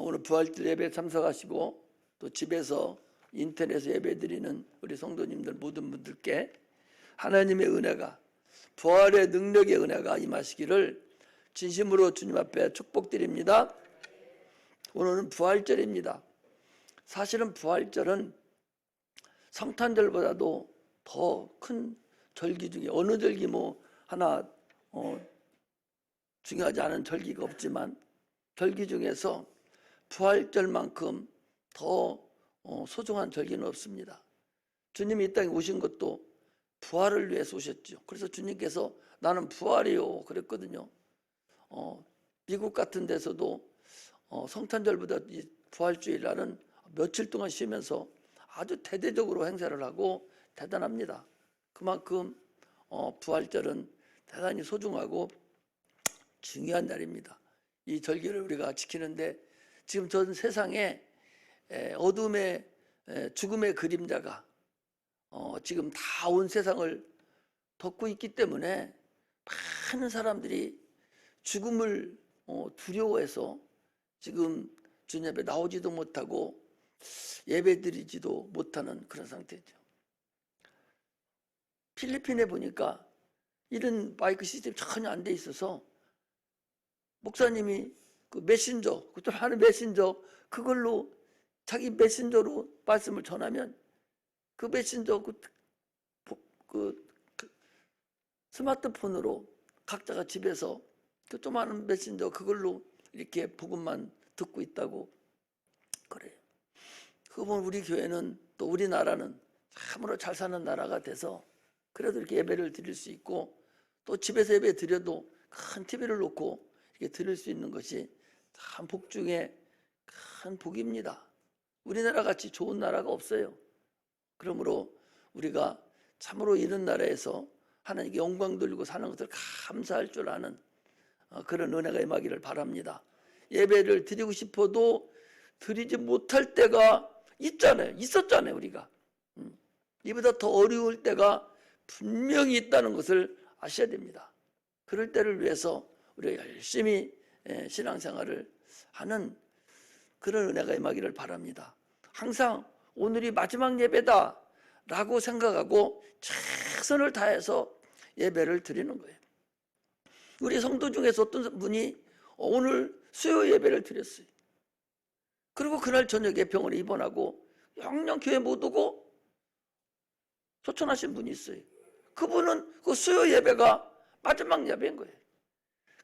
오늘 부활절 예배 참석하시고 또 집에서 인터넷에 예배드리는 우리 성도님들 모든 분들께 하나님의 은혜가, 부활의 능력의 은혜가 임하시기를 진심으로 주님 앞에 축복드립니다. 오늘은 부활절입니다. 사실은 부활절은 성탄절보다도 더 큰 절기 중에 어느 절기 하나 중요하지 않은 절기가 없지만 절기 중에서 부활절만큼 더 소중한 절기는 없습니다. 주님이 이 땅에 오신 것도 부활을 위해서 오셨죠. 그래서 주님께서 나는 부활이요 그랬거든요. 미국 같은 데서도 성탄절보다 이 부활주일날은 며칠 동안 쉬면서 아주 대대적으로 행사를 하고 대단합니다. 그만큼 부활절은 대단히 소중하고 중요한 날입니다. 이 절기를 우리가 지키는데 지금 전 세상에 어둠의 죽음의 그림자가 지금 다 온 세상을 덮고 있기 때문에 많은 사람들이 죽음을 두려워해서 지금 주님 앞에 나오지도 못하고 예배드리지도 못하는 그런 상태죠. 필리핀에 보니까 이런 마이크 시스템이 전혀 안 돼 있어서 목사님이 그 메신저, 그것도 하는 메신저, 그걸로 자기 메신저로 말씀을 전하면 그 메신저 그 스마트폰으로 각자가 집에서 그 조그마한 메신저 그걸로 이렇게 복음만 듣고 있다고 그래요. 그거 보면 우리 교회는 또 우리나라는 참으로 잘 사는 나라가 돼서 그래도 이렇게 예배를 드릴 수 있고 또 집에서 예배 드려도 큰 TV를 놓고 이렇게 드릴 수 있는 것이 참 복 중에 큰 복입니다. 우리나라 같이 좋은 나라가 없어요. 그러므로 우리가 참으로 이런 나라에서 하나님께 영광 돌리고 사는 것을 감사할 줄 아는 그런 은혜가 임하기를 바랍니다. 예배를 드리고 싶어도 드리지 못할 때가 있었잖아요 우리가. 이보다 더 어려울 때가 분명히 있다는 것을 아셔야 됩니다. 그럴 때를 위해서 우리가 열심히 신앙생활을 하는 그런 은혜가 임하기를 바랍니다. 항상 오늘이 마지막 예배다 라고 생각하고 최선을 다해서 예배를 드리는 거예요. 우리 성도 중에서 어떤 분이 오늘 수요 예배를 드렸어요. 그리고 그날 저녁에 병원에 입원하고 영영 교회 못 오고 소천하신 분이 있어요. 그분은 그 수요 예배가 마지막 예배인 거예요.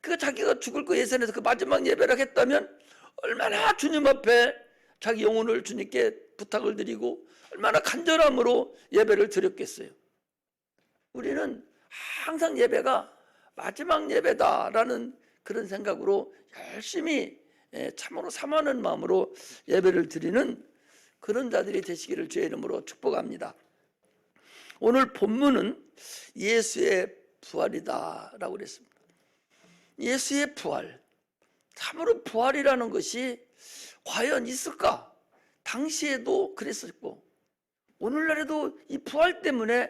그러니까 자기가 죽을 거 예선에서 그 마지막 예배를 했다면 얼마나 주님 앞에 자기 영혼을 주님께 부탁을 드리고 얼마나 간절함으로 예배를 드렸겠어요. 우리는 항상 예배가 마지막 예배다라는 그런 생각으로 열심히 참으로 사모하는 마음으로 예배를 드리는 그런 자들이 되시기를 주의 이름으로 축복합니다. 오늘 본문은 예수의 부활이다 라고 그랬습니다. 예수의 부활, 참으로 부활이라는 것이 과연 있을까? 당시에도 그랬었고 오늘날에도 이 부활 때문에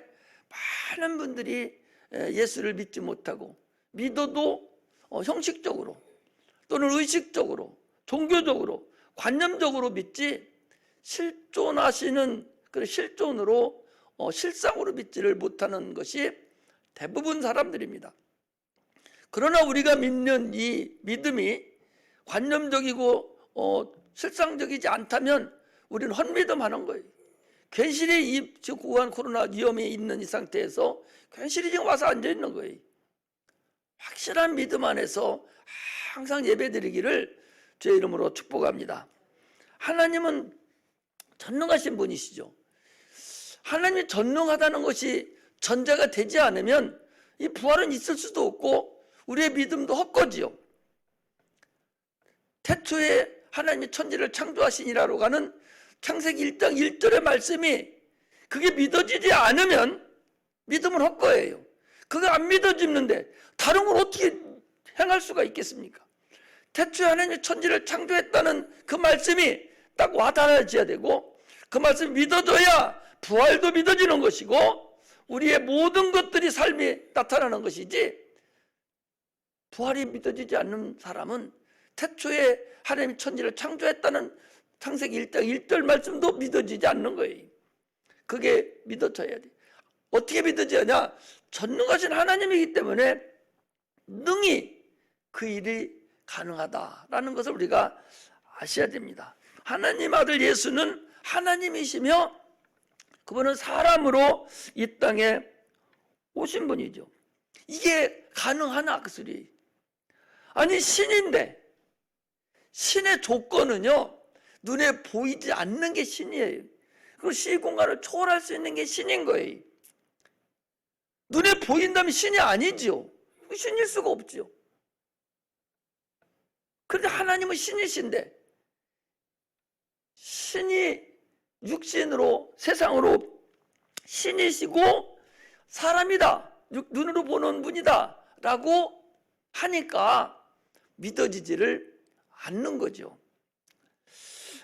많은 분들이 예수를 믿지 못하고 믿어도 형식적으로 또는 의식적으로 종교적으로 관념적으로 믿지 실존하시는 그런 실존으로 실상으로 믿지를 못하는 것이 대부분 사람들입니다. 그러나 우리가 믿는 이 믿음이 관념적이고 실상적이지 않다면 우리는 헛믿음하는 거예요. 괜시리 이 지금 고한 코로나 위험이 있는 이 상태에서 괜시리 지금 와서 앉아 있는 거예요. 확실한 믿음 안에서 항상 예배드리기를 주의 이름으로 축복합니다. 하나님은 전능하신 분이시죠. 하나님이 전능하다는 것이 전제가 되지 않으면 이 부활은 있을 수도 없고 우리의 믿음도 헛거지요. 태초에 하나님이 천지를 창조하시니라고 하는 창세기 1장 1절의 말씀이 그게 믿어지지 않으면 믿음은 헛거예요. 그게 안 믿어지는데 다른 걸 어떻게 행할 수가 있겠습니까? 태초에 하나님이 천지를 창조했다는 그 말씀이 딱 와닿아져야 되고 그 말씀이 믿어져야 부활도 믿어지는 것이고 우리의 모든 것들이 삶이 나타나는 것이지 부활이 믿어지지 않는 사람은 태초에 하나님이 천지를 창조했다는 창세기 1장 1절 말씀도 믿어지지 않는 거예요. 그게 믿어져야 돼. 어떻게 믿어지냐? 전능하신 하나님이기 때문에 능히 그 일이 가능하다라는 것을 우리가 아셔야 됩니다. 하나님 아들 예수는 하나님이시며 그분은 사람으로 이 땅에 오신 분이죠. 이게 가능하나 그 소리. 아니 신인데 신의 조건은요 눈에 보이지 않는 게 신이에요. 그리고 시공간을 초월할 수 있는 게 신인 거예요. 눈에 보인다면 신이 아니지요. 신일 수가 없지요. 그런데 하나님은 신이신데 신이 육신으로 세상으로 신이시고 사람이다, 눈으로 보는 분이다 라고 하니까 믿어지지를 않는 거죠.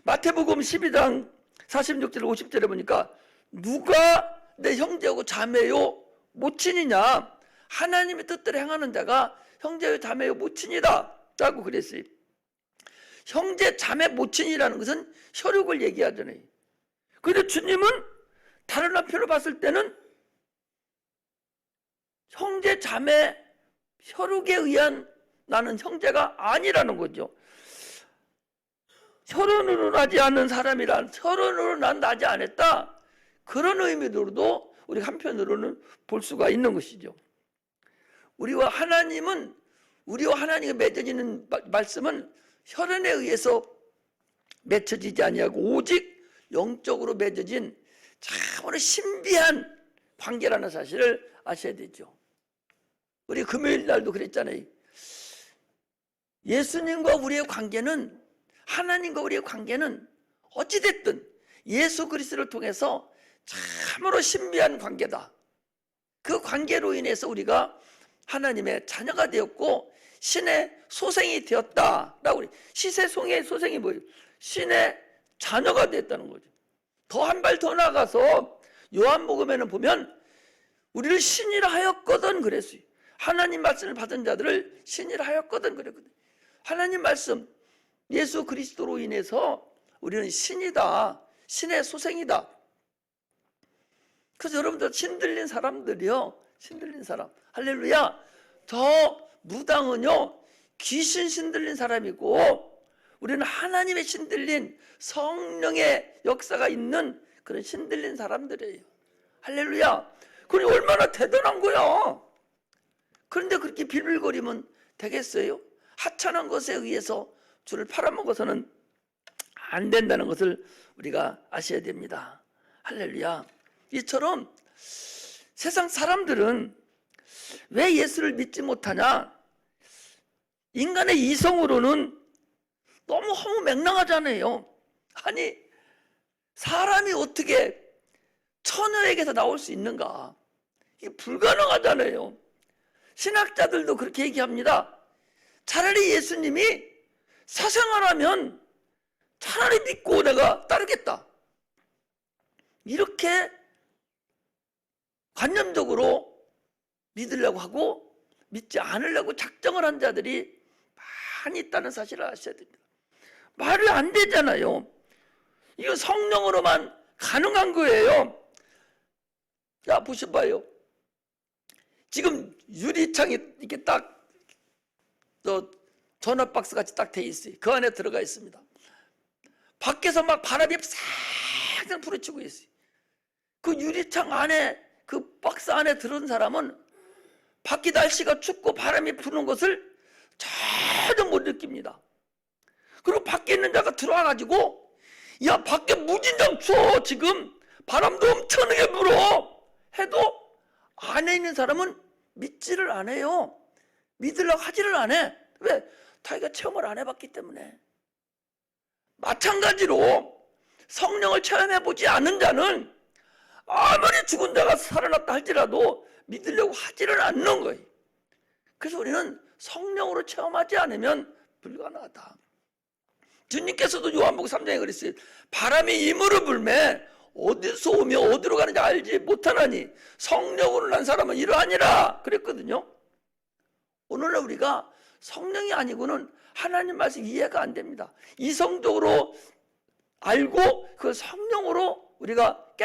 마태복음 12장 46절 50절에 보니까 누가 내 형제요 자매요 모친이냐, 하나님의 뜻대로 행하는 자가 형제요 자매요 모친이다 라고 그랬어요. 형제 자매 모친이라는 것은 혈육을 얘기하잖아요. 그런데 주님은 다른 한편으로 봤을 때는 형제 자매 혈육에 의한 나는 형제가 아니라는 거죠. 혈연으로 나지 않는 사람이란 혈연으로 난 나지 않았다, 그런 의미로도 우리 한편으로는 볼 수가 있는 것이죠. 우리와 하나님이 맺어지는 말씀은 혈연에 의해서 맺혀지지 아니하고 오직 영적으로 맺어진 참으로 신비한 관계라는 사실을 아셔야 되죠. 우리 금요일 날도 그랬잖아요. 예수님과 우리의 관계는, 하나님과 우리의 관계는 어찌됐든 예수 그리스도를 통해서 참으로 신비한 관계다. 그 관계로 인해서 우리가 하나님의 자녀가 되었고 신의 소생이 되었다라고. 우리 시세송의 소생이 뭐예요? 신의 자녀가 됐다는 거죠. 더 한 발 더 나가서 요한복음에는 보면 우리를 신이라 하였거든 그랬어요. 하나님 말씀을 받은 자들을 신이라 하였거든 그랬거든. 하나님 말씀 예수 그리스도로 인해서 우리는 신이다, 신의 소생이다. 그래서 여러분들 신들린 사람들이요, 신들린 사람, 할렐루야, 저 무당은요 귀신 신들린 사람이고 우리는 하나님의 신들린 성령의 역사가 있는 그런 신들린 사람들이에요. 할렐루야. 그게 얼마나 대단한 거야. 그런데 그렇게 빌빌거리면 되겠어요? 하찮은 것에 의해서 주를 팔아먹어서는 안 된다는 것을 우리가 아셔야 됩니다. 할렐루야. 이처럼 세상 사람들은 왜 예수를 믿지 못하냐? 인간의 이성으로는 너무 허무맹랑하잖아요. 아니 사람이 어떻게 처녀에게서 나올 수 있는가? 이게 불가능하잖아요. 신학자들도 그렇게 얘기합니다. 차라리 예수님이 사생활하면 차라리 믿고 내가 따르겠다, 이렇게 관념적으로 믿으려고 하고 믿지 않으려고 작정을 한 자들이 많이 있다는 사실을 아셔야 됩니다. 말이 안 되잖아요. 이거 성령으로만 가능한 거예요. 자, 보셔봐요. 지금 유리창이 이렇게 딱 전화 박스 같이 딱 돼 있어요. 그 안에 들어가 있습니다. 밖에서 막 바람이 싹 부딪히고 있어요. 그 유리창 안에, 그 박스 안에 들어온 사람은 밖에 날씨가 춥고 바람이 부는 것을 전혀 못 느낍니다. 그리고 밖에 있는 자가 들어와가지고 야 밖에 무진장 추워, 지금 바람도 엄청나게 불어 해도 안에 있는 사람은 믿지를 않아요. 믿으려고 하지를 않아. 왜? 자기가 체험을 안 해봤기 때문에. 마찬가지로 성령을 체험해보지 않은 자는 아무리 죽은 자가 살아났다 할지라도 믿으려고 하지를 않는 거예요. 그래서 우리는 성령으로 체험하지 않으면 불가능하다. 주님께서도 요한복음 3장에 그랬어요. 바람이 임으로 불매 어디서 오며 어디로 가는지 알지 못하나니 성령으로 난 사람은 이러하니라 그랬거든요. 오늘날 우리가 성령이 아니고는 하나님 말씀 이해가 안 됩니다. 이성적으로 알고 그 성령으로 우리가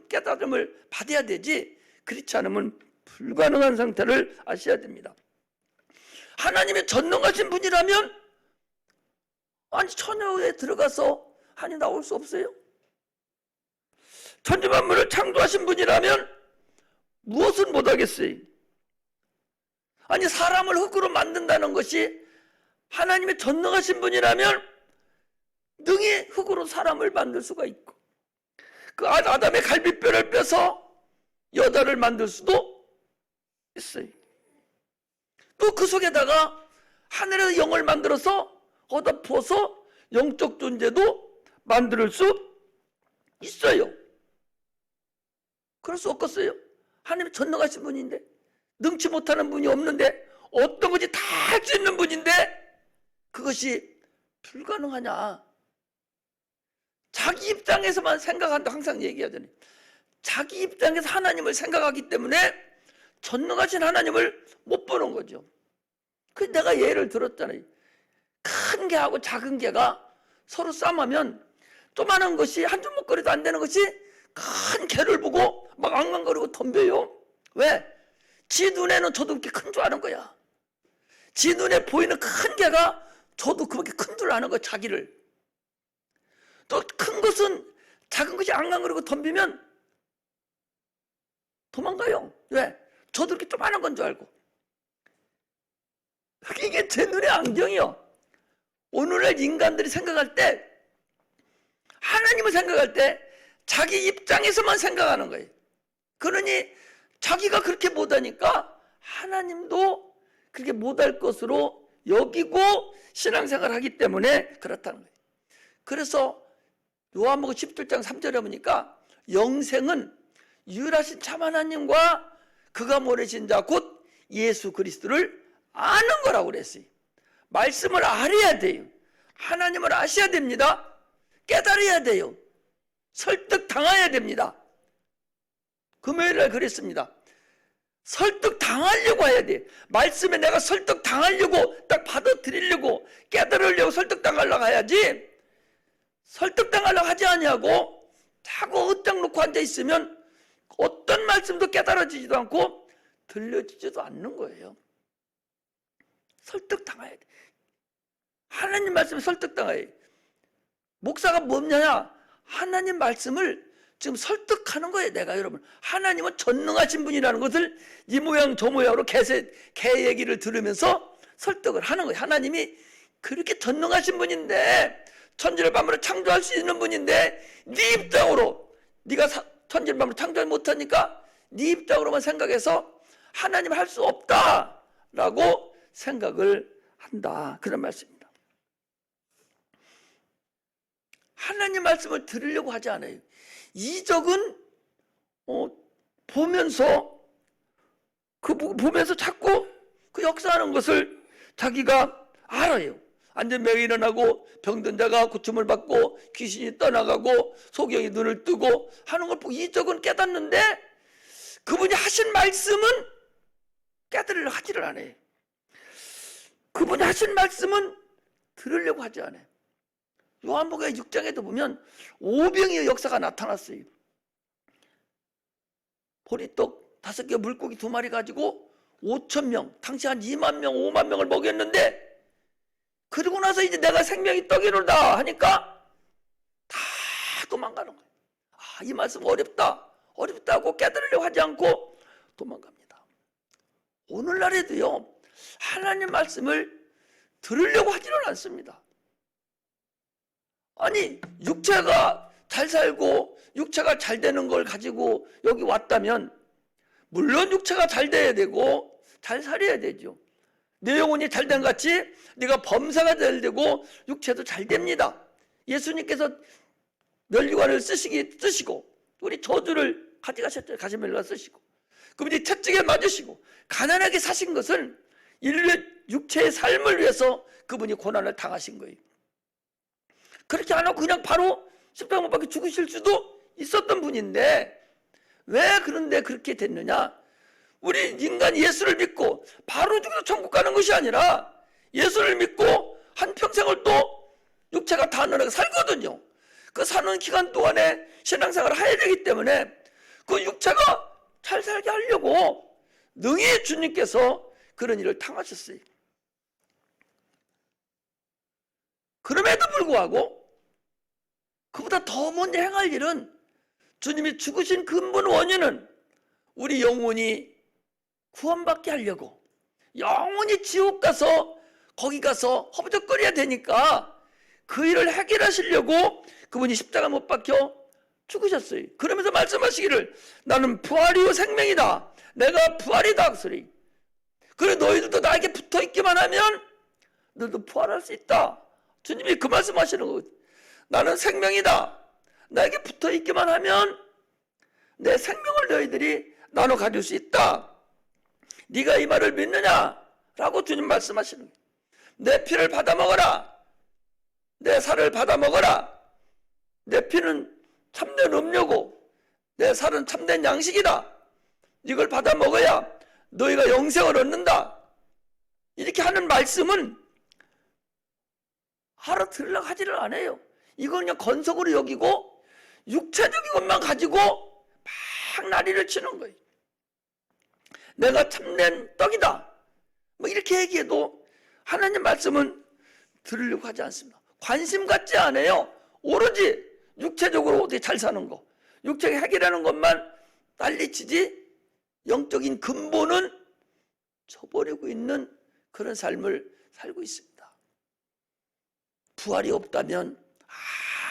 깨달음을 받아야 되지, 그렇지 않으면 불가능한 상태를 아셔야 됩니다. 하나님의 전능하신 분이라면 아니 처녀에 들어가서 한이 나올 수 없어요? 천지만물을 창조하신 분이라면 무엇은 못하겠어요? 아니 사람을 흙으로 만든다는 것이 하나님의 전능하신 분이라면 능히 흙으로 사람을 만들 수가 있고, 그 아담의 갈비뼈를 빼서 여자를 만들 수도 있어요. 또 그 속에다가 하늘의 영을 만들어서 거기다 부어서 영적 존재도 만들 수 있어요. 그럴 수 없겠어요? 하나님 전능하신 분인데, 능치 못하는 분이 없는데, 어떤 것이 다 할 수 있는 분인데 그것이 불가능하냐? 자기 입장에서만 생각한다 항상 얘기하잖아요. 자기 입장에서 하나님을 생각하기 때문에 전능하신 하나님을 못 보는 거죠. 그 내가 예를 들었잖아요. 큰 개하고 작은 개가 서로 싸우면 조그마한 것이 한 주먹거리도 안 되는 것이 큰 개를 보고 막 앙앙거리고 덤벼요. 왜? 지 눈에는 저도 그렇게 큰 줄 아는 거야. 지 눈에 보이는 큰 개가 저도 그렇게 큰 줄 아는 거야, 자기를. 또 큰 것은 작은 것이 앙앙거리고 덤비면 도망가요. 왜? 저도 이렇게 조그마한 건 줄 알고. 이게 제 눈의 안경이요. 오늘날 인간들이 생각할 때, 하나님을 생각할 때 자기 입장에서만 생각하는 거예요. 그러니 자기가 그렇게 못하니까 하나님도 그렇게 못할 것으로 여기고 신앙생활을 하기 때문에 그렇다는 거예요. 그래서 요한복음 17장 3절에 보니까 영생은 유일하신 참 하나님과 그가 보내신 자 곧 예수 그리스도를 아는 거라고 그랬어요. 말씀을 알아야 돼요. 하나님을 아셔야 됩니다. 깨달아야 돼요. 설득당해야 됩니다. 금요일날 그랬습니다. 설득당하려고 해야 돼. 말씀에 내가 설득당하려고 딱 받아들이려고 깨달으려고 설득당하려고 해야지, 설득당하려고 하지 아니하고 자꾸 으딱 놓고 앉아있으면 어떤 말씀도 깨달아지지도 않고 들려지지도 않는 거예요. 설득당해야 돼. 하나님 말씀에 설득당해야 돼. 목사가 뭐냐? 하나님 말씀을 지금 설득하는 거예요. 내가 여러분, 하나님은 전능하신 분이라는 것을 이 모양 저 모양으로 개 얘기를 들으면서 설득을 하는 거예요. 하나님이 그렇게 전능하신 분인데, 천지를 만물을 창조할 수 있는 분인데 네 입장으로, 네가 천지를 만물을 창조하지 못하니까 네 입장으로만 생각해서 하나님 할 수 없다라고 생각을 한다, 그런 말씀입니다. 하나님 말씀을 들으려고 하지 않아요. 이적은 보면서 자꾸 그 역사하는 것을 자기가 알아요. 안전병이 일어나고 병든 자가 고침을 받고 귀신이 떠나가고 소경이 눈을 뜨고 하는 걸 보고 이적은 깨닫는데, 그분이 하신 말씀은 깨달으려고 하지를 않아요. 그분이 하신 말씀은 들으려고 하지 않아요. 요한복음 6장에도 보면 오병이의 역사가 나타났어요. 보리떡 5개 물고기 2마리 가지고 5,000명, 당시 한 2만 명, 5만 명을 먹였는데, 그리고 나서 이제 내가 생명이 떡이로다 하니까 다 도망가는 거예요. 아, 이 말씀 어렵다고 깨달으려고 하지 않고 도망갑니다. 오늘날에도요, 하나님 말씀을 들으려고 하지는 않습니다. 아니, 육체가 잘 살고 육체가 잘 되는 걸 가지고 여기 왔다면 물론 육체가 잘 돼야 되고 잘 살아야 되죠. 내 영혼이 잘 된 같이 네가 범사가 잘 되고 육체도 잘 됩니다. 예수님께서 면류관을 쓰시고 우리 저주를 가져가셨죠. 가시멜라 쓰시고 그분이 채찍에 맞으시고 가난하게 사신 것은 인류의 육체의 삶을 위해서 그분이 고난을 당하신 거예요. 그렇게 안 하고 그냥 바로 십자가 못 박혀 죽으실 수도 있었던 분인데, 왜 그런데 그렇게 됐느냐? 우리 인간 예수를 믿고 바로 죽어서 천국 가는 것이 아니라 예수를 믿고 한평생을 또 육체가 닿는 살거든요. 그 사는 기간 동안에 신앙생활을 해야 되기 때문에 그 육체가 잘 살게 하려고 능히 주님께서 그런 일을 당하셨어요. 그럼에도 불구하고 그보다 더 먼저 행할 일은 주님이 죽으신 근본 원인은 우리 영혼이 구원받게 하려고, 영원히 지옥 가서 거기 가서 허부적거려야 되니까 그 일을 해결하시려고 그분이 십자가 못 박혀 죽으셨어요. 그러면서 말씀하시기를 나는 부활이요 생명이다. 내가 부활이다. 그 소리. 그래 너희들도 나에게 붙어있기만 하면 너도 부활할 수 있다. 주님이 그 말씀하시는 거거든요. 나는 생명이다. 나에게 붙어있기만 하면 내 생명을 너희들이 나눠 가질 수 있다. 네가 이 말을 믿느냐? 라고 주님 말씀하시는 거예요. 내 피를 받아 먹어라. 내 살을 받아 먹어라. 내 피는 참된 음료고 내 살은 참된 양식이다. 이걸 받아 먹어야 너희가 영생을 얻는다. 이렇게 하는 말씀은 알아들으려고 하지를 않아요. 이건 그냥 건석으로 여기고 육체적인 것만 가지고 막 난리를 치는 거예요. 내가 참된 떡이다. 뭐 이렇게 얘기해도 하나님 말씀은 들으려고 하지 않습니다. 관심 갖지 않아요. 오로지 육체적으로 어떻게 잘 사는 거, 육체가 해결하는 것만 난리치지 영적인 근본은 저버리고 있는 그런 삶을 살고 있습니다. 부활이 없다면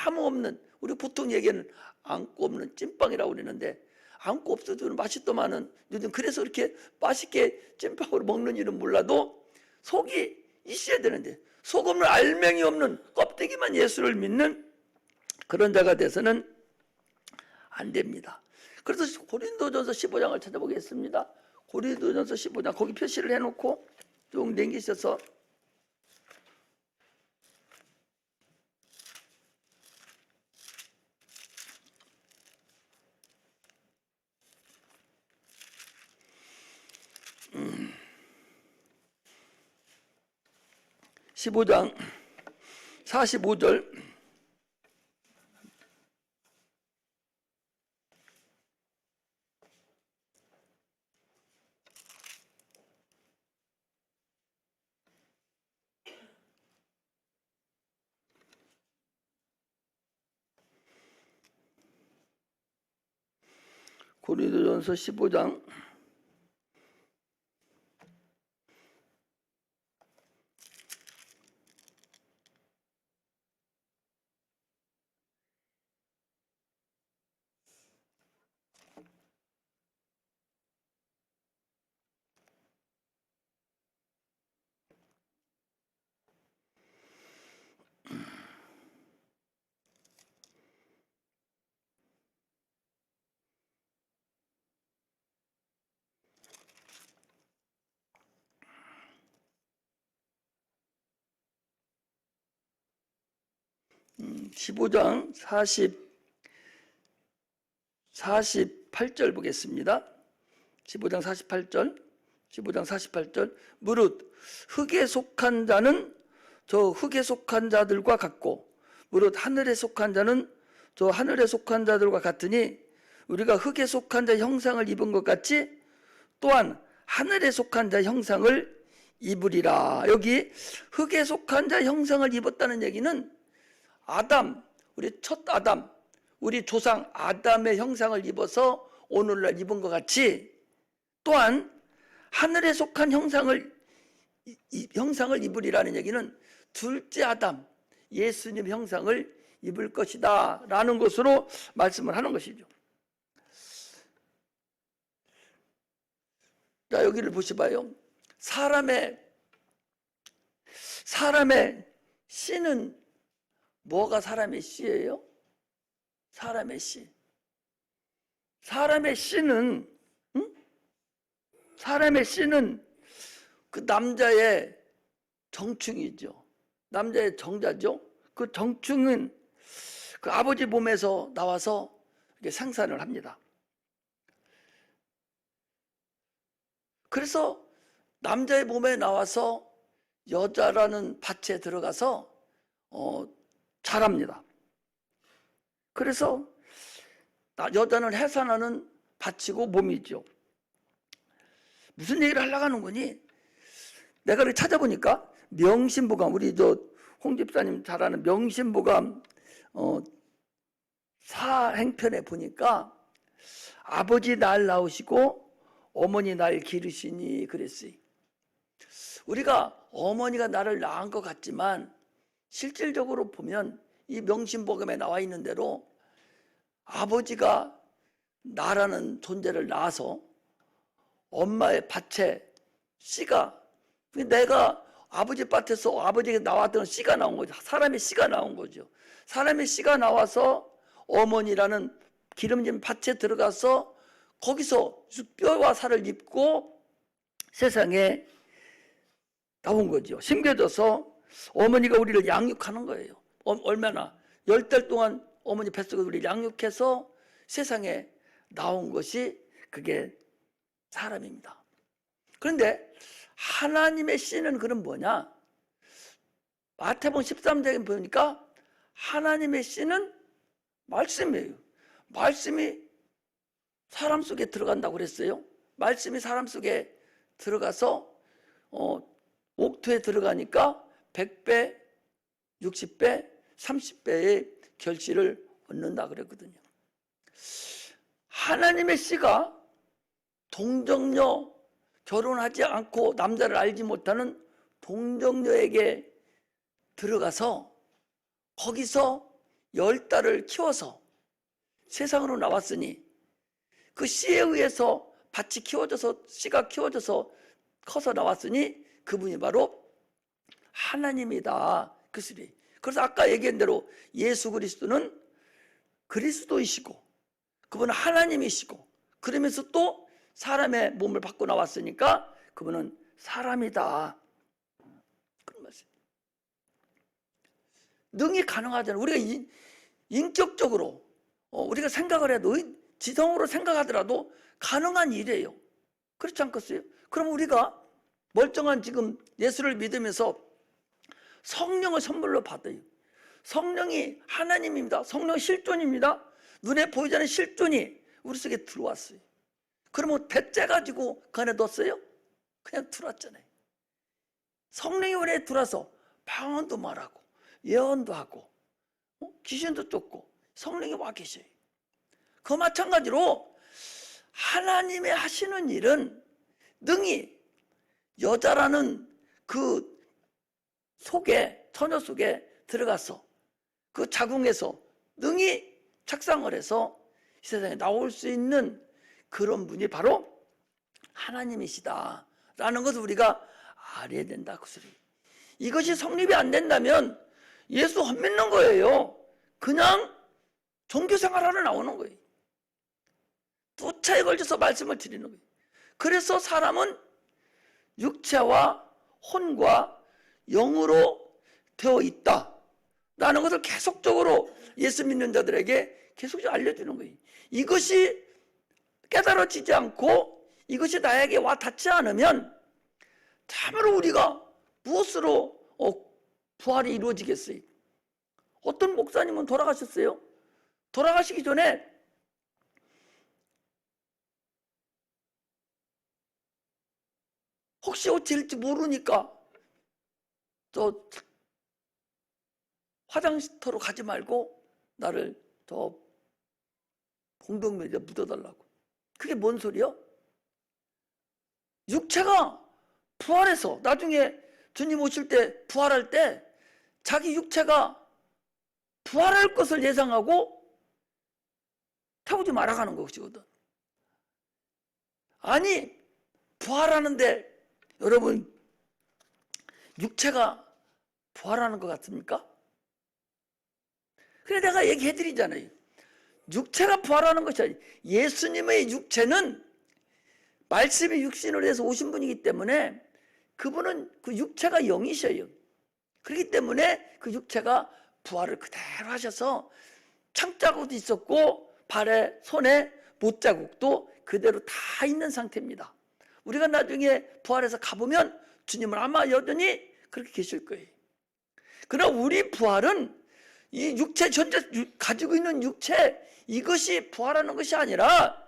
아무 없는, 우리 보통 얘기하는 안고 없는 찐빵이라고 그러는데 안고 없어도 맛있더만은 요즘 그래서 이렇게 맛있게 찐빵으로 먹는 일은 몰라도 속이 있어야 되는데 속 없는 알맹이 없는 껍데기만 예수를 믿는 그런 자가 돼서는 안 됩니다. 그래서 고린도전서 15장을 찾아보겠습니다. 고린도전서 15장 거기 표시를 해놓고 쭉 넘기셔서 15장 45절 고린도전서 15장 15장 48절 보겠습니다. 15장 48절 무릇 흙에 속한 자는 저 흙에 속한 자들과 같고 무릇 하늘에 속한 자는 저 하늘에 속한 자들과 같으니 우리가 흙에 속한 자 형상을 입은 것 같이 또한 하늘에 속한 자 형상을 입으리라. 여기 흙에 속한 자 형상을 입었다는 얘기는 아담, 우리 첫 아담, 우리 조상 아담의 형상을 입어서 오늘날 입은 것 같이 또한 하늘에 속한 형상을 입으리라는 얘기는 둘째 아담, 예수님 형상을 입을 것이다 라는 것으로 말씀을 하는 것이죠. 자, 여기를 보시봐요. 사람의 씨는 뭐가 사람의 씨예요? 사람의 씨. 사람의 씨는 사람의 씨는 그 남자의 정충이죠. 남자의 정자죠. 그 정충은 그 아버지 몸에서 나와서 이렇게 생산을 합니다. 그래서 남자의 몸에 나와서 여자라는 밭에 들어가서 자랍니다. 그래서 여자는 해산하는 밭이고 몸이죠. 무슨 얘기를 하려고 하는 거니? 내가 이렇게 찾아보니까 명심보감, 우리 홍 집사님 잘 아는 명심보감 사행편에 보니까 아버지 날 낳으시고 어머니 날 기르시니 그랬어요. 우리가 어머니가 나를 낳은 것 같지만 실질적으로 보면 이 명심보감에 나와 있는 대로 아버지가 나라는 존재를 낳아서 엄마의 밭에 씨가, 내가 아버지 밭에서 아버지에게 나왔던 씨가 나온 거죠. 사람의 씨가 나온 거죠. 사람의 씨가 나와서 어머니라는 기름진 밭에 들어가서 거기서 뼈와 살을 입고 세상에 나온 거죠. 심겨져서 어머니가 우리를 양육하는 거예요. 얼마나 10달 동안 어머니 뱃속에 우리를 양육해서 세상에 나온 것이 그게 사람입니다. 그런데 하나님의 씨는 그럼 뭐냐? 마태복음 13장에 보니까 하나님의 씨는 말씀이에요. 말씀이 사람 속에 들어간다고 그랬어요. 말씀이 사람 속에 들어가서 옥토에 들어가니까 100배, 60배, 30배의 결실을 얻는다 그랬거든요. 하나님의 씨가 동정녀, 결혼하지 않고 남자를 알지 못하는 동정녀에게 들어가서 거기서 10달을 키워서 세상으로 나왔으니 그 씨에 의해서 밭이 키워져서 씨가 키워져서 커서 나왔으니 그분이 바로 하나님이다. 그 소리. 그래서 아까 얘기한 대로 예수 그리스도는 그리스도이시고 그분은 하나님이시고 그러면서 또 사람의 몸을 받고 나왔으니까 그분은 사람이다. 그런 말씀. 능히 가능하잖아요. 우리가 인격적으로 우리가 생각을 해도 지성으로 생각하더라도 가능한 일이에요. 그렇지 않겠어요? 그럼 우리가 멀쩡한 지금 예수를 믿으면서 성령을 선물로 받아요. 성령이 하나님입니다. 성령 실존입니다. 눈에 보이지 않는 실존이 우리 속에 들어왔어요. 그러면 대째 가지고 그 안에 넣었어요? 그냥 들어왔잖아요. 성령이 우리 안에 들어와서 방언도 말하고 예언도 하고 귀신도 쫓고 성령이 와 계셔요. 그 마찬가지로 하나님의 하시는 일은 능히 여자라는 그 속에, 처녀 속에 들어가서 그 자궁에서 능히 착상을 해서 이 세상에 나올 수 있는 그런 분이 바로 하나님이시다 라는 것을 우리가 알아야 된다. 그 소리. 이것이 성립이 안 된다면 예수 헛믿는 거예요. 그냥 종교생활하러 나오는 거예요. 또 차에 걸쳐서 말씀을 드리는 거예요. 그래서 사람은 육체와 혼과 영으로 되어 있다 라는 것을 계속적으로 예수 믿는 자들에게 계속 알려주는 거예요. 이것이 깨달아지지 않고 이것이 나에게 와 닿지 않으면 참으로 우리가 무엇으로 부활이 이루어지겠어요? 어떤 목사님은 돌아가셨어요. 돌아가시기 전에 혹시 어찌할지 모르니까 저 화장터로 가지 말고 나를 저 공동묘지에 묻어달라고. 그게 뭔 소리요? 육체가 부활해서 나중에 주님 오실 때 부활할 때 자기 육체가 부활할 것을 예상하고 태우지 말아가는 것이거든. 아니 부활하는데 여러분 육체가 부활하는 것 같습니까? 그래 내가 얘기해드리잖아요. 육체가 부활하는 것이 아니에요. 예수님의 육체는 말씀이 육신으로 해서 오신 분이기 때문에 그분은 그 육체가 영이셔요. 그렇기 때문에 그 육체가 부활을 그대로 하셔서 창자국도 있었고 발에 손에 못자국도 그대로 다 있는 상태입니다. 우리가 나중에 부활해서 가보면 주님은 아마 여전히 그렇게 계실 거예요. 그러나 우리 부활은 이 육체, 현재 가지고 있는 육체, 이것이 부활하는 것이 아니라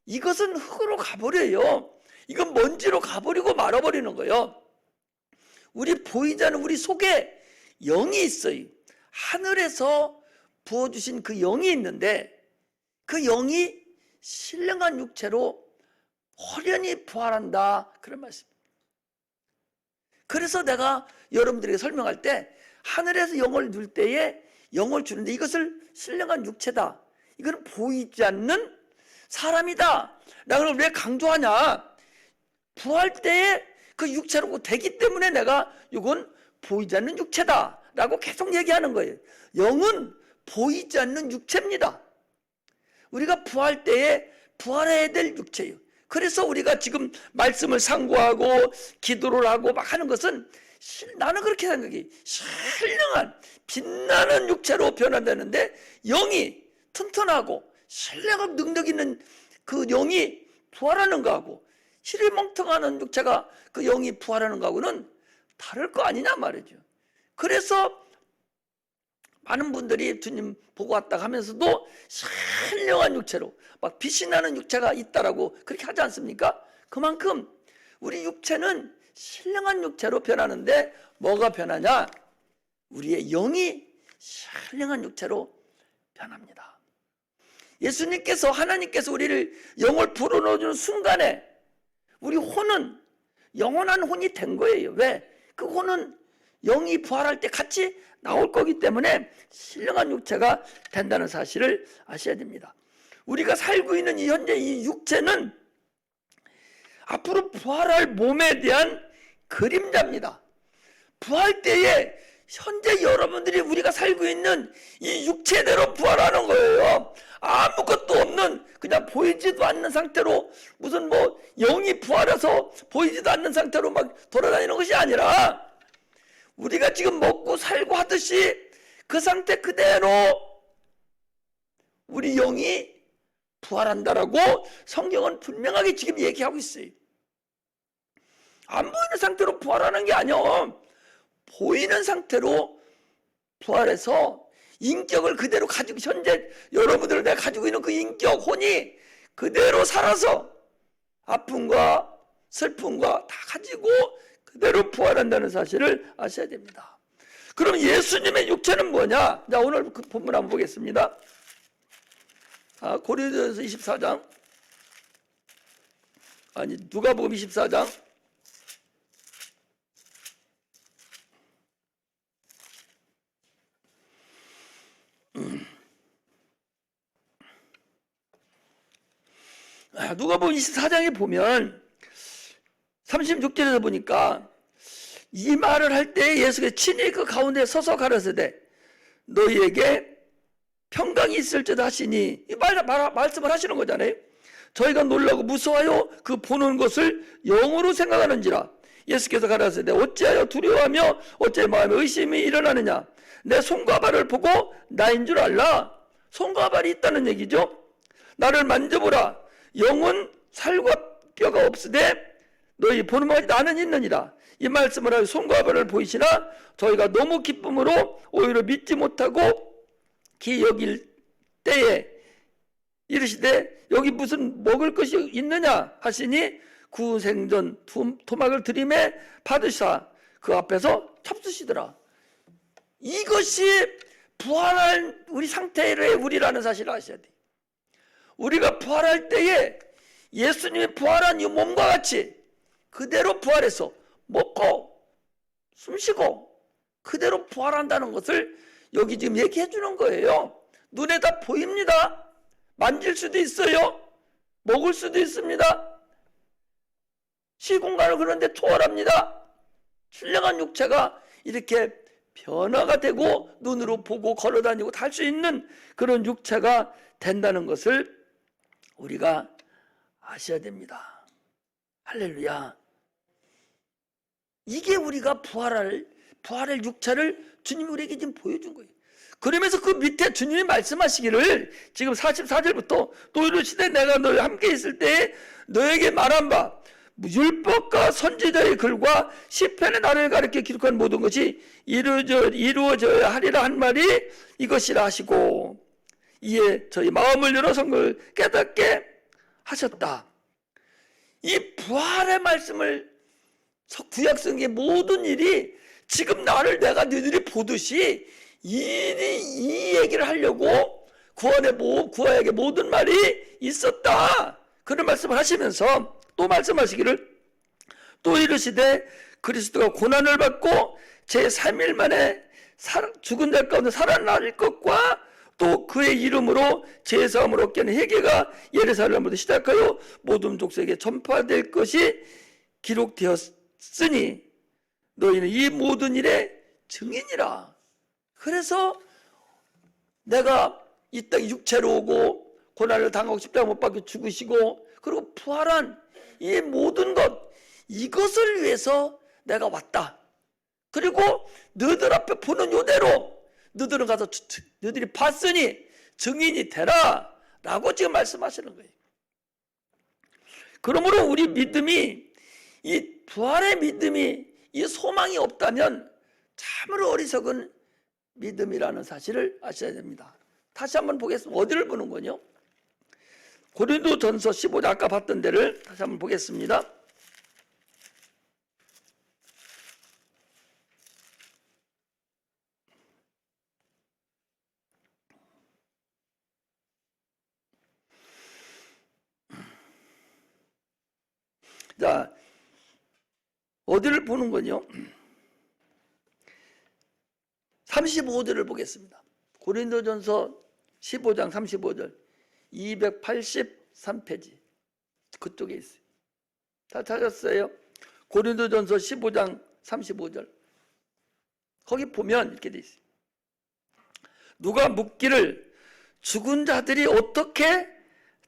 이것은 흙으로 가버려요. 이건 먼지로 가버리고 말아버리는 거예요. 우리 보이지 않는 우리 속에 영이 있어요. 하늘에서 부어주신 그 영이 있는데 그 영이 신령한 육체로 호련히 부활한다, 그런 말씀입니다. 그래서 내가 여러분들에게 설명할 때 하늘에서 영을 줄 때에 영을 주는데 이것을 신령한 육체다, 이건 보이지 않는 사람이다 라고 왜 강조하냐? 부활 때에 그 육체로 되기 때문에 내가 이건 보이지 않는 육체다 라고 계속 얘기하는 거예요. 영은 보이지 않는 육체입니다. 우리가 부활 때에 부활해야 될 육체예요. 그래서 우리가 지금 말씀을 상고하고 기도를 하고 막 하는 것은 나는 그렇게 생각해. 신령한 빛나는 육체로 변화되는데 영이 튼튼하고 신령한 능력 있는 그 영이 부활하는 거하고 시리멍텅하는 육체가 그 영이 부활하는 거하고는 다를 거 아니냐 말이죠. 그래서 많은 분들이 주님 보고 왔다 하면서도 신령한 육체로 막 빛이 나는 육체가 있다라고 그렇게 하지 않습니까? 그만큼 우리 육체는 신령한 육체로 변하는데 뭐가 변하냐? 우리의 영이 신령한 육체로 변합니다. 예수님께서, 하나님께서 우리를 영을 불어넣어주는 순간에 우리 혼은 영원한 혼이 된 거예요. 왜? 그 혼은 영이 부활할 때 같이 나올 거기 때문에 신령한 육체가 된다는 사실을 아셔야 됩니다. 우리가 살고 있는 이 현재 이 육체는 앞으로 부활할 몸에 대한 그림자입니다. 부활 때에 현재 여러분들이 우리가 살고 있는 이 육체대로 부활하는 거예요. 아무것도 없는 그냥 보이지도 않는 상태로 무슨 뭐 영이 부활해서 보이지도 않는 상태로 막 돌아다니는 것이 아니라 우리가 지금 먹고 살고 하듯이 그 상태 그대로 우리 영이 부활한다라고 성경은 분명하게 지금 얘기하고 있어요. 안 보이는 상태로 부활하는 게 아니야. 보이는 상태로 부활해서 인격을 그대로 가지고 현재 여러분들 내가 가지고 있는 그 인격, 혼이 그대로 살아서 아픔과 슬픔과 다 가지고 그대로 부활한다는 사실을 아셔야 됩니다. 그럼 예수님의 육체는 뭐냐? 자, 오늘 그 본문 한번 보겠습니다. 고린도전서 24장, 아니 누가복음 24장. 누가복음 24장에 보면 36절에서 보니까 이 말을 할 때 예수께서 친히 그 가운데 서서 가라사대 너희에게 평강이 있을지다 하시니 이 말씀을 하시는 거잖아요. 저희가 놀라고 무서워하여 그 보는 것을 영으로 생각하는지라. 예수께서 가라사대 어찌하여 두려워하며 어찌하여 마음에 의심이 일어나느냐. 내 손과 발을 보고 나인 줄 알라. 손과 발이 있다는 얘기죠. 나를 만져보라. 영은 살과 뼈가 없으되 너희 보는 바가 나는 있느니라. 이 말씀을 하여 손과 발을 보이시나 저희가 너무 기쁨으로 오히려 믿지 못하고 기 여길 때에 이르시되 여기 무슨 먹을 것이 있느냐 하시니 구생전 토막을 들이매 받으시사 그 앞에서 찹수시더라. 이것이 부활한 우리 상태의 우리라는 사실을 아셔야 돼요. 우리가 부활할 때에 예수님이 부활한 이 몸과 같이 그대로 부활해서 먹고 숨쉬고 그대로 부활한다는 것을 여기 지금 얘기해 주는 거예요. 눈에 다 보입니다. 만질 수도 있어요. 먹을 수도 있습니다. 시공간을 그런데 초월합니다. 신령한 육체가 이렇게 변화가 되고 눈으로 보고 걸어다니고 다 할 수 있는 그런 육체가 된다는 것을 우리가 아셔야 됩니다. 할렐루야. 이게 우리가 부활할 육체를 주님이 우리에게 지금 보여준 거예요. 그러면서 그 밑에 주님이 말씀하시기를 지금 44절부터 또 이르시되 내가 너희 함께 있을 때에 너에게 말한 바 율법과 선지자의 글과 시편의 나를 가르쳐 기록한 모든 것이 이루어져야 하리라 한 말이 이것이라 하시고, 이에 저희 마음을 열어 성경을 깨닫게 하셨다. 이 부활의 말씀을, 구약성의 모든 일이 지금 나를 내가 너희들이 보듯이 이 얘기를 하려고 구약의 모든 말이 있었다. 그런 말씀을 하시면서 또 말씀하시기를, 또 이르시되 그리스도가 고난을 받고 제3일 만에 죽은 자 가운데 살아날 것과 또 그의 이름으로 제사함을 얻게 하는 회개가 예루살렘부터 시작하여 모든 족속에게 전파될 것이 기록되었으니 너희는 이 모든 일의 증인이라. 그래서 내가 이 땅에 육체로 오고 고난을 당하고 십자가 못 박혀 죽으시고 그리고 부활한 이 모든 것, 이것을 위해서 내가 왔다. 그리고 너희들 앞에 보는 요대로 너희들은 가서 너희들이 봤으니 증인이 되라 라고 지금 말씀하시는 거예요. 그러므로 우리 믿음이, 이 부활의 믿음이, 이 소망이 없다면 참으로 어리석은 믿음이라는 사실을 아셔야 됩니다. 다시 한번 보겠습니다. 어디를 보는 거냐? 고린도전서 15장, 아까 봤던 데를 다시 한번 보겠습니다. 자, 어디를 보는 거냐? 35절을 보겠습니다. 고린도전서 15장 35절 283페이지 그쪽에 있어요. 다 찾았어요? 고린도전서 15장 35절 거기 보면 이렇게 돼 있어요. 누가 묻기를 죽은 자들이 어떻게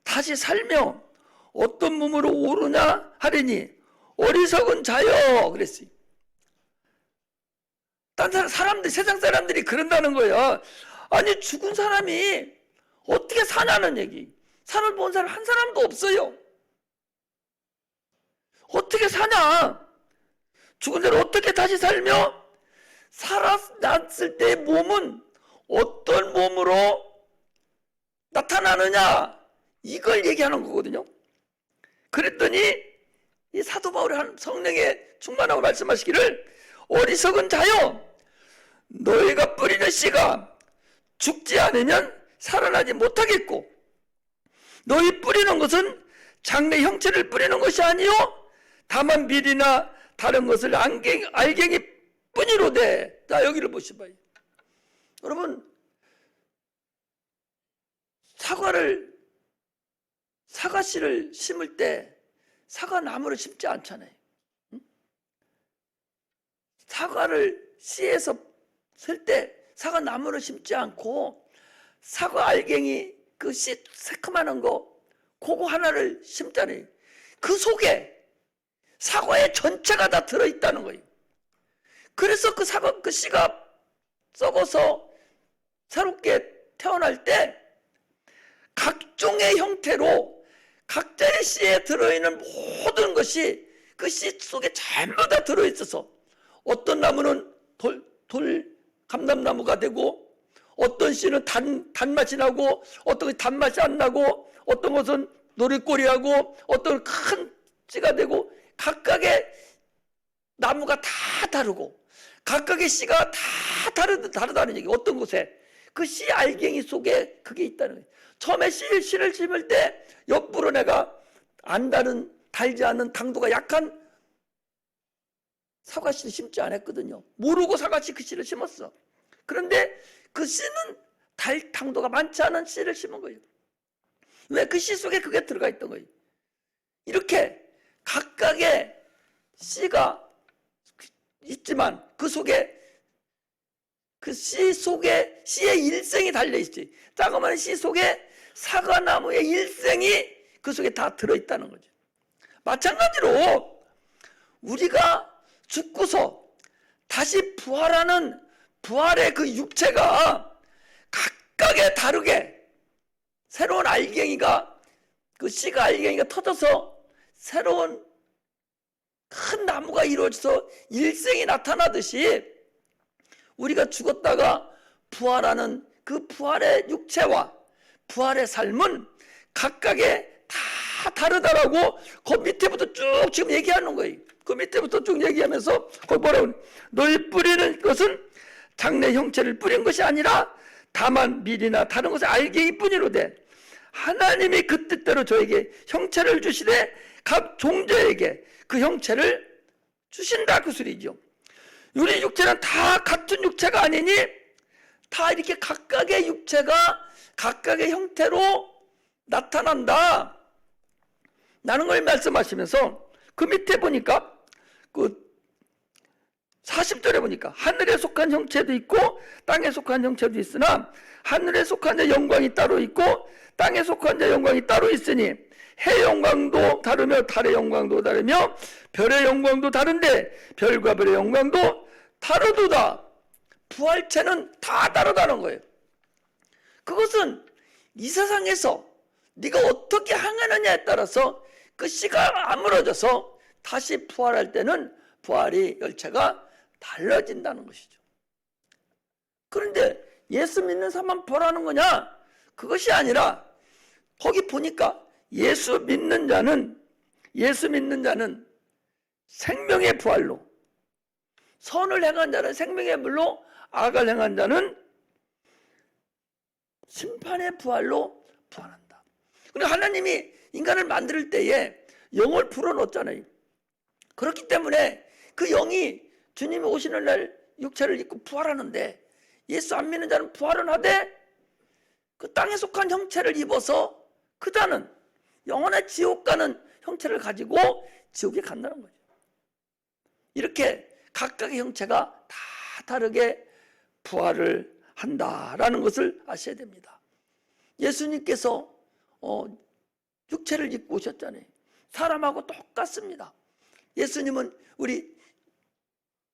다시 살며 어떤 몸으로 오르냐 하리니 어리석은 자여 그랬어요. 딴 사람들, 세상 사람들이 그런다는 거예요. 아니 죽은 사람이 어떻게 사냐는 얘기. 산을 본 사람 한 사람도 없어요. 어떻게 사냐? 죽은 자를 어떻게 다시 살며 살아났을 때의 몸은 어떤 몸으로 나타나느냐, 이걸 얘기하는 거거든요. 그랬더니 이 사도 바울이 한 성령의 충만하고 말씀하시기를 어리석은 자여 너희가 뿌리는 씨가 죽지 않으면 살아나지 못하겠고 너희 뿌리는 것은 장래 형체를 뿌리는 것이 아니요 다만 밀이나 다른 것을 알갱이 뿐이로되. 자, 여기를 보시봐요. 여러분, 사과씨를 심을 때 사과나무를 심지 않잖아요. 사과를 씨에서 쓸 때 사과나무를 심지 않고 사과 알갱이 그 씨 새카만한 거 그거 하나를 심잖아요. 그 속에 사과의 전체가 다 들어있다는 거예요. 그래서 그 씨가 썩어서 새롭게 태어날 때 각종의 형태로 각자의 씨에 들어있는 모든 것이 그 씨 속에 전부 다 들어있어서 어떤 나무는 돌 감람나무가 되고 어떤 씨는 단맛이 나고 어떤 것이 단맛이 안 나고 어떤 것은 노릇꼬리하고 어떤 큰 씨가 되고 각각의 나무가 다 다르고 각각의 씨가 다 다르다는 얘기. 어떤 곳에 그 씨 알갱이 속에 그게 있다는 거예요. 처음에 씨를 심을 때 옆으로 내가 달지 않은 당도가 약한 사과씨를 심지 않았거든요. 모르고 사과씨 그 씨를 심었어. 그런데 그 씨는 당도가 많지 않은 씨를 심은 거예요. 왜? 그 씨 속에 그게 들어가 있던 거예요. 이렇게 각각의 씨가 있지만 그 속에 그 씨 속에 씨의 일생이 달려있지. 자그마한 씨 속에 사과나무의 일생이 그 속에 다 들어있다는 거죠. 마찬가지로 우리가 죽고서 다시 부활하는 부활의 그 육체가 각각의 다르게 새로운 알갱이가 그 씨가 알갱이가 터져서 새로운 큰 나무가 이루어져서 일생이 나타나듯이 우리가 죽었다가 부활하는 그 부활의 육체와 부활의 삶은 각각의 다 다르다라고 그 밑에부터 쭉 지금 얘기하는 거예요. 그 밑에부터 쭉 얘기하면서 거기 뭐라고 그래? 너희 뿌리는 것은 장래 형체를 뿌린 것이 아니라 다만 밀이나 다른 것을 알게 이뿐이로되 하나님이 그 뜻대로 저에게 형체를 주시되 각 종자에게 그 형체를 주신다 그 소리죠. 우리 육체는 다 같은 육체가 아니니 다 이렇게 각각의 육체가 각각의 형태로 나타난다 라는 걸 말씀하시면서 그 밑에 보니까 그 40절에 보니까 하늘에 속한 형체도 있고 땅에 속한 형체도 있으나 하늘에 속한 자 영광이 따로 있고 땅에 속한 자 영광이 따로 있으니 해 영광도 다르며 달의 영광도 다르며 별의 영광도 다른데 별과 별의 영광도 다르도다. 부활체는 다 다르다는 거예요. 그것은 이 세상에서 네가 어떻게 행하느냐에 따라서 그 씨가 아물어져서 다시 부활할 때는 부활의 열체가 달라진다는 것이죠. 그런데 예수 믿는 사람만 부활하는 거냐? 그것이 아니라 거기 보니까 예수 믿는 자는 생명의 부활로, 선을 행한 자는 생명의 물로, 악을 행한 자는 심판의 부활로 부활한다. 그리고 하나님이 인간을 만들 때에 영을 불어넣었잖아요. 그렇기 때문에 그 영이 주님이 오시는 날 육체를 입고 부활하는데 예수 안 믿는 자는 부활은 하되 그 땅에 속한 형체를 입어서 그자는 영원의 지옥 가는 형체를 가지고 지옥에 간다는 거죠. 이렇게 각각의 형체가 다 다르게 부활을 한다라는 것을 아셔야 됩니다. 예수님께서 육체를 입고 오셨잖아요. 사람하고 똑같습니다. 예수님은 우리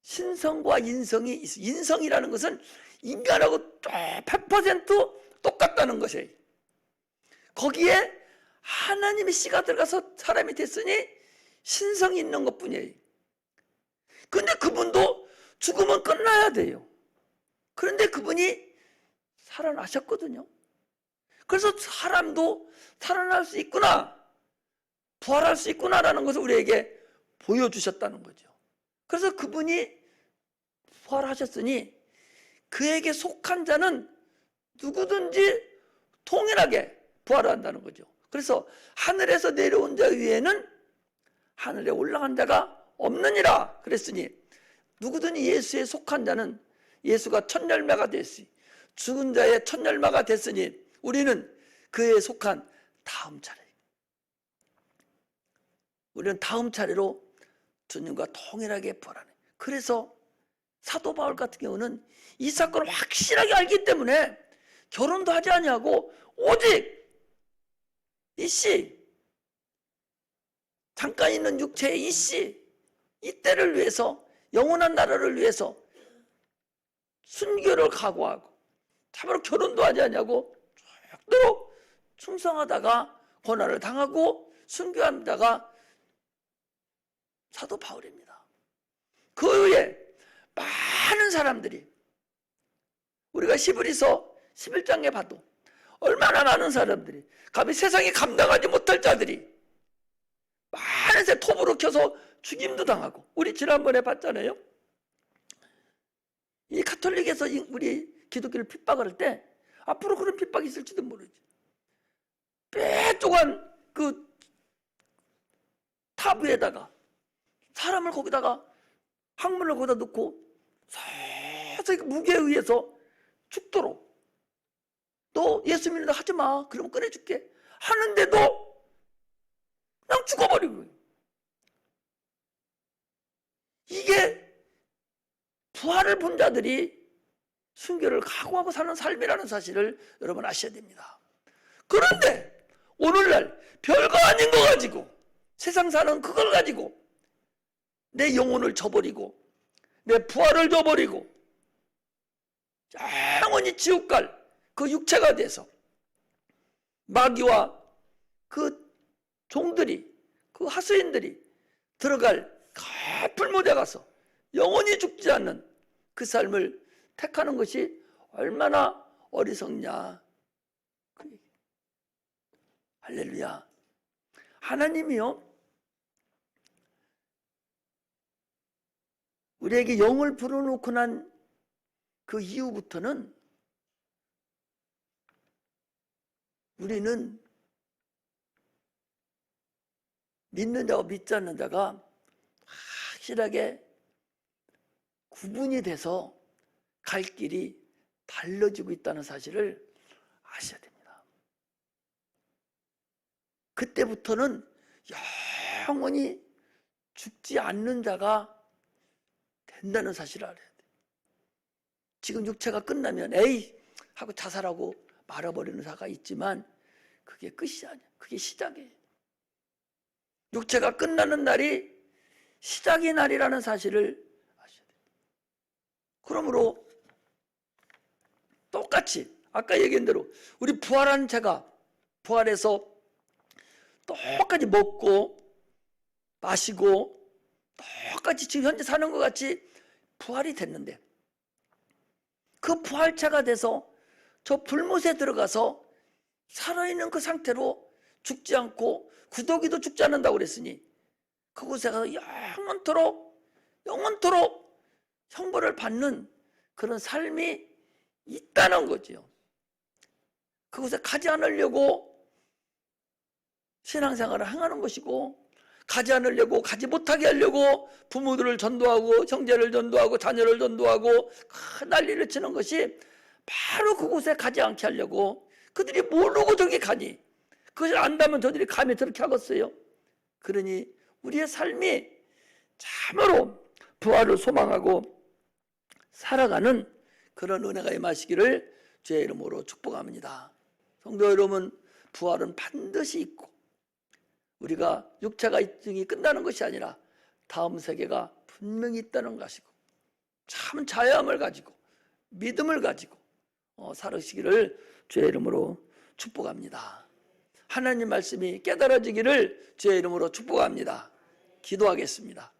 신성과 인성이 있어요. 인성이라는 것은 인간하고 100% 똑같다는 것이에요. 거기에 하나님의 씨가 들어가서 사람이 됐으니 신성이 있는 것뿐이에요. 근데 그분도 죽으면 끝나야 돼요. 그런데 그분이 살아나셨거든요. 그래서 사람도 살아날 수 있구나, 부활할 수 있구나라는 것을 우리에게 보여주셨다는 거죠. 그래서 그분이 부활하셨으니 그에게 속한 자는 누구든지 동일하게 부활한다는 거죠. 그래서 하늘에서 내려온 자 위에는 하늘에 올라간 자가 없느니라 그랬으니 누구든지 예수에 속한 자는 예수가 첫 열매가 됐으니 죽은 자의 첫 열매가 됐으니 우리는 그에 속한 다음 차례, 우리는 다음 차례로 주님과 동일하게 부활하네. 그래서 사도 바울 같은 경우는 이 사건을 확실하게 알기 때문에 결혼도 하지 아니하고 오직 이 씨, 잠깐 있는 육체의 이 씨, 이 때를 위해서, 영원한 나라를 위해서 순교를 각오하고 참으로 결혼도 하지 않냐고 죽도록 충성하다가 고난을 당하고 순교하다가 사도 바울입니다. 그 후에 많은 사람들이 우리가 히브리서 11장에 봐도 얼마나 많은 사람들이 감히 세상에 감당하지 못할 자들이 많은 새 톱으로 켜서 죽임도 당하고, 우리 지난번에 봤잖아요. 이 가톨릭에서 우리 기독교를 핍박을 할 때 앞으로 그런 핍박이 있을지도 모르지. 뾰족한 그 탑 위에다가 사람을 거기다가 학문을 거기다 놓고 서서히 무게에 의해서 죽도록, 너 예수 믿는다 하지 마, 그러면 꺼내줄게 하는데도 그냥 죽어버리고. 이게 부활을 본 자들이 순교를 각오하고 사는 삶이라는 사실을 여러분 아셔야 됩니다. 그런데 오늘날 별거 아닌 거 가지고, 세상 사는 그걸 가지고 내 영혼을 저버리고 내 부활을 저버리고 영원히 지옥 갈 그 육체가 돼서 마귀와 그 종들이, 그 하수인들이 들어갈 풀무대 가서 영원히 죽지 않는 그 삶을 택하는 것이 얼마나 어리석냐. 할렐루야. 하나님이요, 우리에게 영을 불어넣고 난 그 이후부터는 우리는 믿는 자와 믿지 않는 자가 확실하게 구분이 돼서 갈 길이 달라지고 있다는 사실을 아셔야 됩니다. 그때부터는 영원히 죽지 않는 자가 된다는 사실을 알아야 돼요. 지금 육체가 끝나면 에이 하고 자살하고 말아버리는 자가 있지만 그게 끝이 아니야. 그게 시작이에요. 육체가 끝나는 날이 시작의 날이라는 사실을 아셔야 돼요. 그러므로 똑같이 아까 얘기한 대로 우리 부활한 자가 부활해서 똑같이 먹고 마시고 똑같이 지금 현재 사는 것 같이 부활이 됐는데, 그 부활체가 돼서 저 불못에 들어가서 살아있는 그 상태로 죽지 않고 구더기도 죽지 않는다고 그랬으니 그곳에 가서 영원토록 형벌을 받는 그런 삶이 있다는 거지요. 그곳에 가지 않으려고 신앙생활을 행하는 것이고, 가지 않으려고, 가지 못하게 하려고 부모들을 전도하고 형제를 전도하고 자녀를 전도하고 큰 난리를 치는 것이 바로 그곳에 가지 않게 하려고. 그들이 모르고 저기 가니, 그것을 안다면 저들이 감히 저렇게 하겠어요? 그러니 우리의 삶이 참으로 부활을 소망하고 살아가는 그런 은혜가 임하시기를 주의 이름으로 축복합니다. 성도 여러분, 부활은 반드시 있고 우리가 육체가 끝나는 것이 아니라 다음 세계가 분명히 있다는 것이고, 참 자유함을 가지고 믿음을 가지고 살으시기를 주의 이름으로 축복합니다. 하나님 말씀이 깨달아지기를 주의 이름으로 축복합니다. 기도하겠습니다.